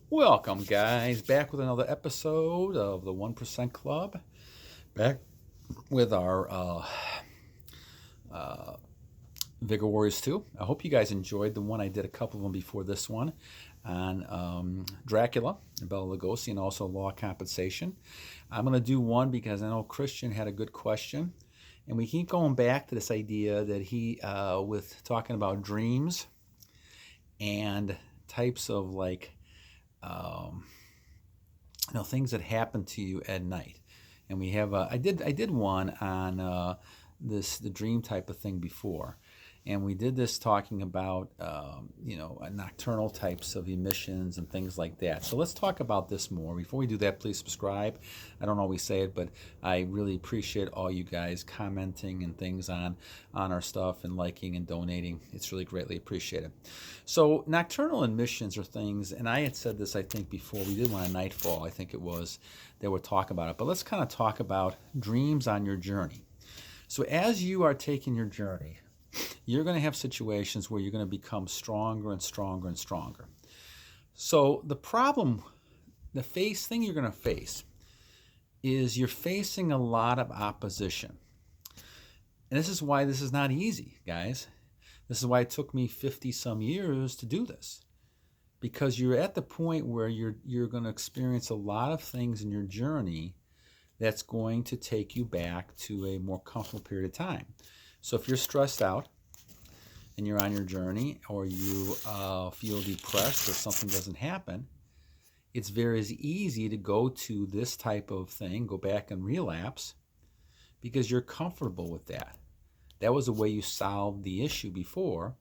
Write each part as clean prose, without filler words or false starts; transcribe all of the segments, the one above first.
Welcome, guys, back with another episode of the 1% Club. Back with our uh, Vigor Warriors 2. I hope you guys enjoyed the one. I did a couple of them before this one on Dracula and Bela Lugosi and also law compensation. I'm going to do one because I know Christian had a good question. And we keep going back to this idea that he, with talking about dreams and types of um, things that happen to you at night. And we have I did one on the dream type of thing before, and we did this talking about nocturnal types of emissions and things like that. So let's talk about this more. Before we do that, please subscribe. I don't always say it, but I really appreciate all you guys commenting and things on our stuff and liking and donating. It's really greatly appreciated. So nocturnal emissions are things, and I had said this I think before. We did one on Nightfall, I think it was, that would talk about it. But let's kind of talk about dreams on your journey. So as you are taking your journey, you're going to have situations where you're going to become stronger and stronger and stronger. So the problem, thing you're going to face is you're facing a lot of opposition. And this is why this is not easy, guys. This is why it took me 50 some years to do this. Because you're at the point where you're going to experience a lot of things in your journey that's going to take you back to a more comfortable period of time. So if you're stressed out and you're on your journey, or you feel depressed or something doesn't happen, it's very easy to go to this type of thing, go back and relapse, because you're comfortable with that. That was the way you solved the issue before,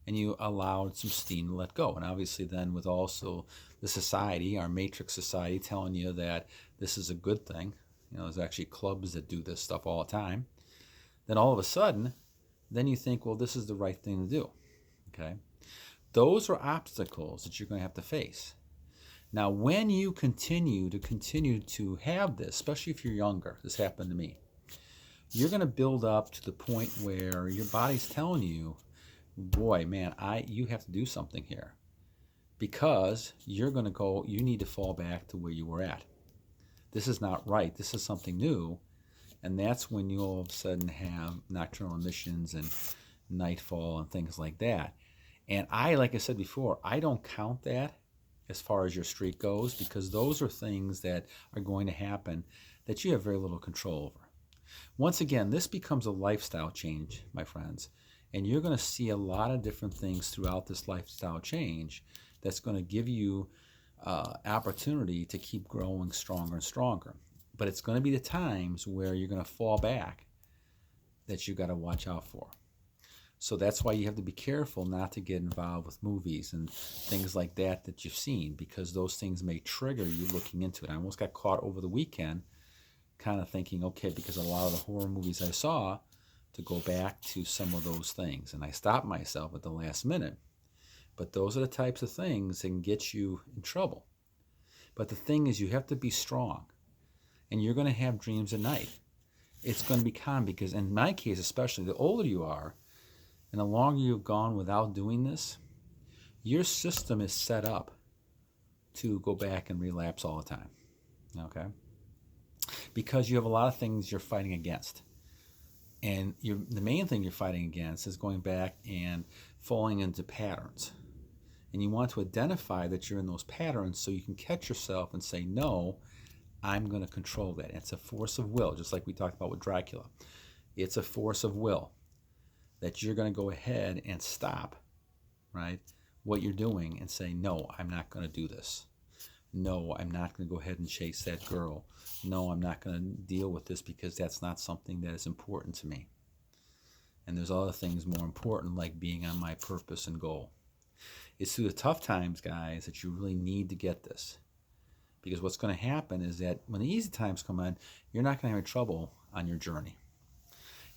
and you allowed some steam to let go. And obviously then with also the society, our matrix society, telling you that this is a good thing, there's actually clubs that do this stuff all the time, then all of a sudden, then you think, well, this is the right thing to do, okay? Those are obstacles that you're going to have to face. Now, when you continue to have this, especially if you're younger, this happened to me, you're going to build up to the point where your body's telling you, boy, man, you have to do something here, because you need to fall back to where you were at. This is not right. This is something new. And that's when you all of a sudden have nocturnal emissions and nightfall and things like that. And like I said before, I don't count that as far as your streak goes, because those are things that are going to happen that you have very little control over. Once again, this becomes a lifestyle change, my friends. And you're going to see a lot of different things throughout this lifestyle change that's going to give you opportunity to keep growing stronger and stronger. But it's going to be the times where you're going to fall back that you got to watch out for. So that's why you have to be careful not to get involved with movies and things like that you've seen, because those things may trigger you looking into it. I almost got caught over the weekend kind of thinking, okay, because a lot of the horror movies I saw, to go back to some of those things. And I stopped myself at the last minute. But those are the types of things that can get you in trouble. But the thing is, you have to be strong. And you're going to have dreams at night. It's going to be common, because in my case especially, the older you are and the longer you've gone without doing this, your system is set up to go back and relapse all the time. Okay? Because you have a lot of things you're fighting against. And the main thing you're fighting against is going back and falling into patterns. And you want to identify that you're in those patterns so you can catch yourself and say, no, I'm going to control that. It's a force of will, just like we talked about with Dracula. It's a force of will that you're going to go ahead and stop, right, what you're doing and say, no, I'm not going to do this. No, I'm not going to go ahead and chase that girl. No, I'm not going to deal with this because that's not something that is important to me. And there's other things more important, like being on my purpose and goal. It's through the tough times, guys, that you really need to get this. Because what's going to happen is that when the easy times come in, you're not going to have any trouble on your journey.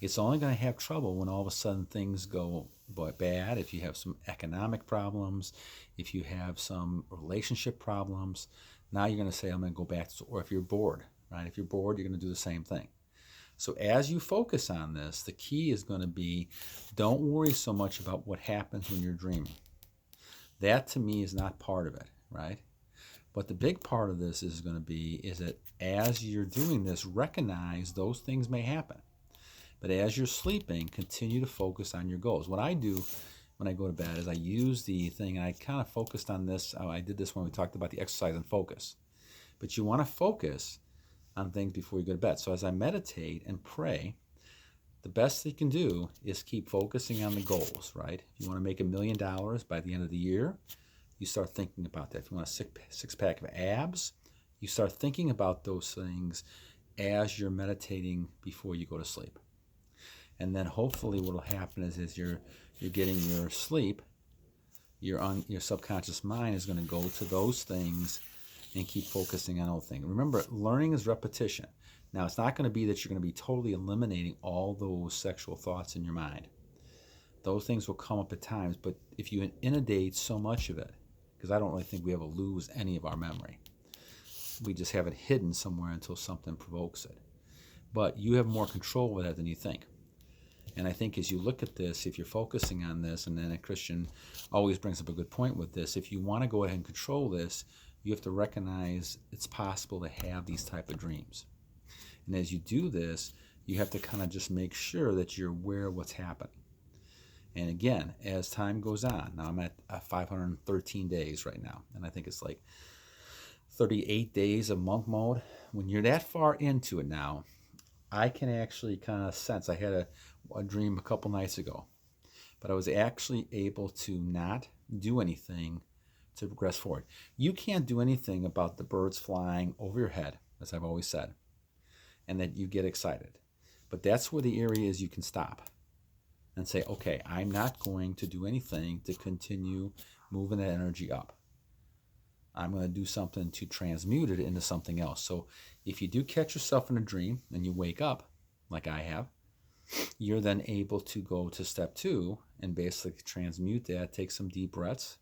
It's only going to have trouble when all of a sudden things go bad, if you have some economic problems, if you have some relationship problems. Now you're going to say, I'm going to go back to, or if you're bored, right? If you're bored, you're going to do the same thing. So as you focus on this, the key is going to be, don't worry so much about what happens when you're dreaming. That to me is not part of it, right? But the big part of this is going to be is that as you're doing this, recognize those things may happen. But as you're sleeping, continue to focus on your goals. What I do when I go to bed is I use the thing, and I kind of focused on this. I did this when we talked about the exercise and focus. But you want to focus on things before you go to bed. So as I meditate and pray, the best you can do is keep focusing on the goals, right? If you want to make $1 million by the end of the year, you start thinking about that. If you want a six-pack of abs, you start thinking about those things as you're meditating before you go to sleep. And then hopefully what will happen is you're getting your sleep, your subconscious mind is going to go to those things and keep focusing on those things. Remember, learning is repetition. Now, it's not going to be that you're going to be totally eliminating all those sexual thoughts in your mind. Those things will come up at times, but if you inundate so much of it, because I don't really think we ever lose any of our memory. We just have it hidden somewhere until something provokes it. But you have more control over that than you think. And I think as you look at this, if you're focusing on this, and then a Christian always brings up a good point with this, if you want to go ahead and control this, you have to recognize it's possible to have these type of dreams. And as you do this, you have to kind of just make sure that you're aware of what's happening. And again, as time goes on, now I'm at 513 days right now, and I think it's like 38 days of monk mode. When you're that far into it now, I can actually kind of sense, I had a dream a couple nights ago, but I was actually able to not do anything to progress forward. You can't do anything about the birds flying over your head, as I've always said, and that you get excited. But that's where the area is you can stop and say, okay, I'm not going to do anything to continue moving that energy up. I'm going to do something to transmute it into something else. So if you do catch yourself in a dream and you wake up, like I have, you're then able to go to step 2 and basically transmute that, take some deep breaths,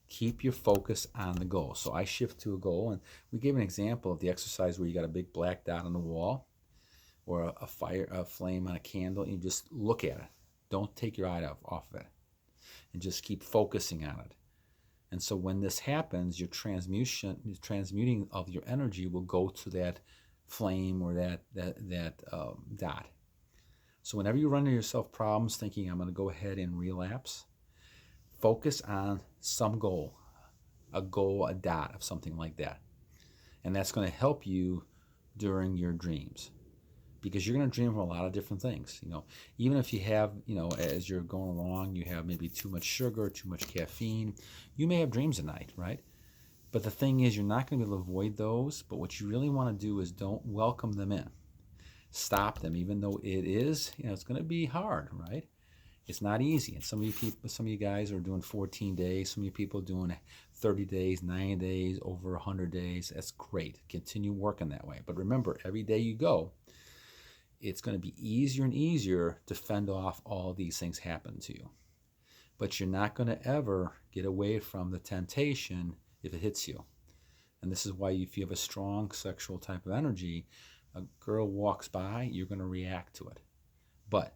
keep your focus on the goal. So I shift to a goal, and we gave an example of the exercise where you got a big black dot on the wall or a flame on a candle, and you just look at it. Don't take your eye off of it, and just keep focusing on it. And so when this happens, your transmuting of your energy will go to that flame or that dot. So whenever you run into yourself problems thinking, I'm going to go ahead and relapse, focus on some goal, a dot of something like that. And that's going to help you during your dreams, because you're going to dream of a lot of different things. Even if you have, as you're going along, you have maybe too much sugar, too much caffeine, you may have dreams at night, right? But the thing is, you're not going to be able to avoid those, but what you really want to do is don't welcome them in. Stop them, even though it is, it's going to be hard, right? It's not easy. And some of you guys are doing 14 days. Some of you people are doing 30 days, 90 days, over 100 days. That's great. Continue working that way. But remember, every day you go, it's going to be easier and easier to fend off all these things happen to you. But you're not going to ever get away from the temptation if it hits you. And this is why if you have a strong sexual type of energy, a girl walks by, you're going to react to it. But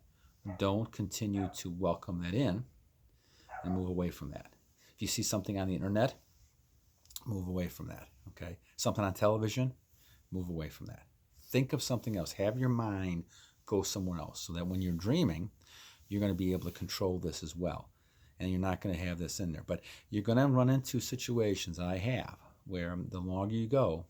don't continue to welcome that in and move away from that. If you see something on the internet, move away from that, okay? Something on television, move away from that. Think of something else. Have your mind go somewhere else so that when you're dreaming, you're going to be able to control this as well. And you're not going to have this in there. But you're going to run into situations that I have where the longer you go,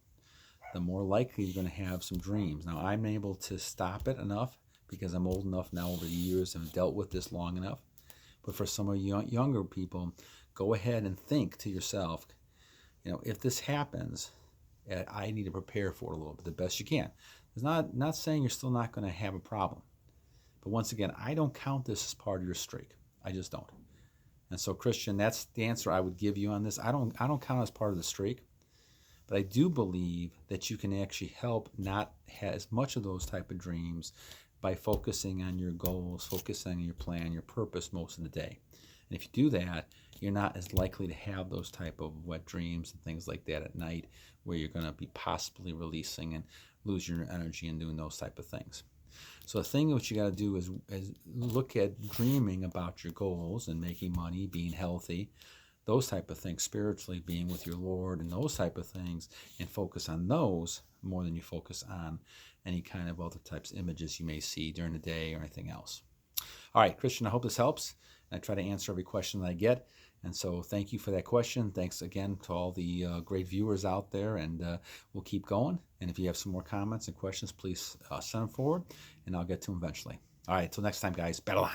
the more likely you're going to have some dreams. Now, I'm able to stop it enough because I'm old enough now over the years and have dealt with this long enough. But for some of you younger people, go ahead and think to yourself, if this happens, I need to prepare for it a little bit, the best you can. It's not saying you're still not going to have a problem. But once again, I don't count this as part of your streak. I just don't. And so, Christian, that's the answer I would give you on this. I don't count it as part of the streak. But I do believe that you can actually help not have as much of those type of dreams by focusing on your goals, focusing on your plan, your purpose most of the day. And if you do that, you're not as likely to have those type of wet dreams and things like that at night where you're going to be possibly releasing and losing your energy and doing those type of things. So the thing what you got to do is look at dreaming about your goals and making money, being healthy, those type of things, spiritually being with your Lord and those type of things, and focus on those more than you focus on any kind of other types of images you may see during the day or anything else. All right, Christian, I hope this helps. I try to answer every question that I get. And so thank you for that question. Thanks again to all the great viewers out there, and we'll keep going. And if you have some more comments and questions, please send them forward, and I'll get to them eventually. All right, till next time, guys, battle on.